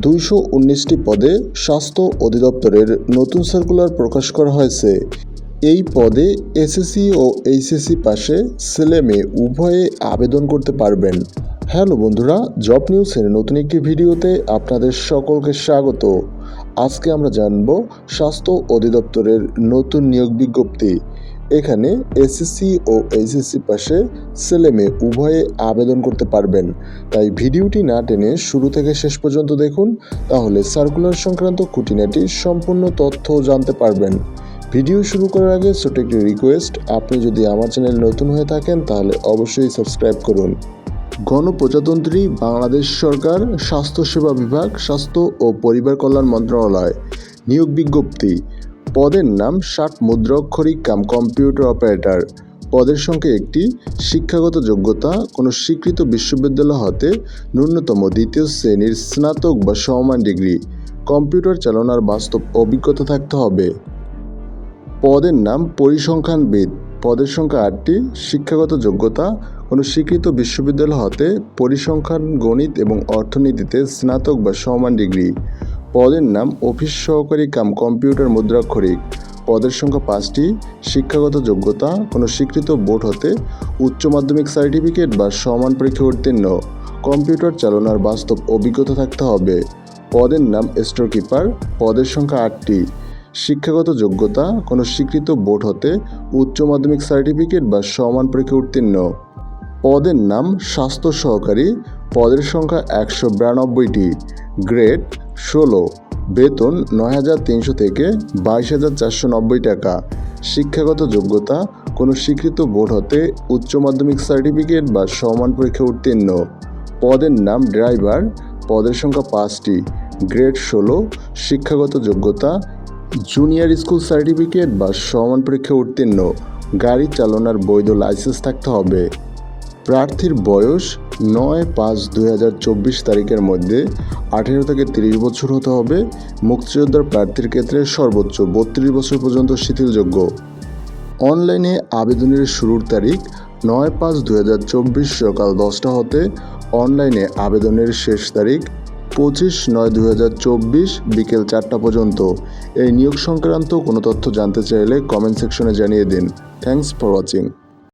219টি পদে স্বাস্থ্য অধিদপ্তরের নতুন সার্কুলার প্রকাশ করা হয়েছে। এই পদে এসএসসি ও এইচএসসি পাশে ছেলে-মেয়ে উভয়ে আবেদন করতে পারবেন। হ্যালো বন্ধুরা, জব নিউজের নতুন একটি ভিডিওতে আপনাদের সকলকে স্বাগত। আজকে আমরা জানব স্বাস্থ্য অধিদপ্তরের নতুন নিয়োগ বিজ্ঞপ্তি। এখানে এসএসসি ও এইচএসসি পাশে ছেলে-মেয়ে উভয়ে আবেদন করতে পারবেন। তাই ভিডিওটি না টেনে শুরু থেকে শেষ পর্যন্ত দেখুন, তাহলে সার্কুলার সংক্রান্ত খুঁটিনাটি সম্পূর্ণ তথ্য জানতে পারবেন। ভিডিও শুরু করার আগে ছোট একটি রিকোয়েস্ট, আপনি যদি আমার চ্যানেল নতুন হয়ে থাকেন তাহলে অবশ্যই সাবস্ক্রাইব করুন। গণপ্রজাতন্ত্রী বাংলাদেশ সরকার, স্বাস্থ্যসেবা বিভাগ, স্বাস্থ্য ও পরিবার কল্যাণ মন্ত্রণালয়। নিয়োগ বিজ্ঞপ্তি। পদের নাম ষাট মুদ্রাক্ষরিক কম্পিউটার অপারেটর। পদের সংখ্যা একটি। শিক্ষাগত যোগ্যতা কোনো স্বীকৃত বিশ্ববিদ্যালয় হতে ন্যূনতম দ্বিতীয় শ্রেণীর স্নাতক বা সমমান ডিগ্রি। কম্পিউটার চালানোর বাস্তব অভিজ্ঞতা থাকতে হবে। পদের নাম পরিসংখ্যানবিদ। পদের সংখ্যা 8টি। শিক্ষাগত যোগ্যতা কোনো স্বীকৃত বিশ্ববিদ্যালয় হতে পরিসংখ্যান, গণিত এবং অর্থনীতিতে স্নাতক বা সমমান ডিগ্রি। পদের নাম অফিস সহকারী কম্পিউটার মুদ্রাক্ষরিক। পদের সংখ্যা 5টি। শিক্ষাগত যোগ্যতা কোনো স্বীকৃত বোর্ড হতে উচ্চ মাধ্যমিক সার্টিফিকেট বা সমান পরীক্ষা উত্তীর্ণ। কম্পিউটার চালানোর বাস্তব অভিজ্ঞতা থাকতে হবে। পদের নাম স্টোর কিপার। পদের সংখ্যা 8টি। শিক্ষাগত যোগ্যতা কোনো স্বীকৃত বোর্ড হতে উচ্চ মাধ্যমিক সার্টিফিকেট বা সমান পরীক্ষা উত্তীর্ণ। পদের নাম স্বাস্থ্য সহকারী। পদের সংখ্যা 192টি। গ্রেড 16। বেতন 9,300 থেকে 22,490 টাকা। শিক্ষাগত যোগ্যতা কোনো স্বীকৃত বোর্ড হতে উচ্চ মাধ্যমিক সার্টিফিকেট বা সমান পরীক্ষা উত্তীর্ণ। পদের নাম ড্রাইভার। পদের সংখ্যা 5টি। গ্রেড 16। শিক্ষাগত যোগ্যতা জুনিয়র স্কুল সার্টিফিকেট বা সমান পরীক্ষা উত্তীর্ণ। গাড়ি চালানোর বৈধ লাইসেন্স থাকতে হবে। প্রার্থীর বয়স 9/5/2024 তারিখের মধ্যে 18 থেকে 30 বছর হতে হবে। মুক্তিযোদ্ধার প্রার্থীর ক্ষেত্রে সর্বোচ্চ 32 বছর পর্যন্ত শিথিলযোগ্য। অনলাইনে আবেদনের শুরুর তারিখ 9/5/2024 সকাল 10টা হতে অনলাইনে আবেদনের শেষ তারিখ 25/9/2024 বিকেল 4টা পর্যন্ত। এই নিয়োগ সংক্রান্ত কোনো তথ্য জানতে চাইলে কমেন্ট সেকশনে জানিয়ে দিন। Thanks for watching.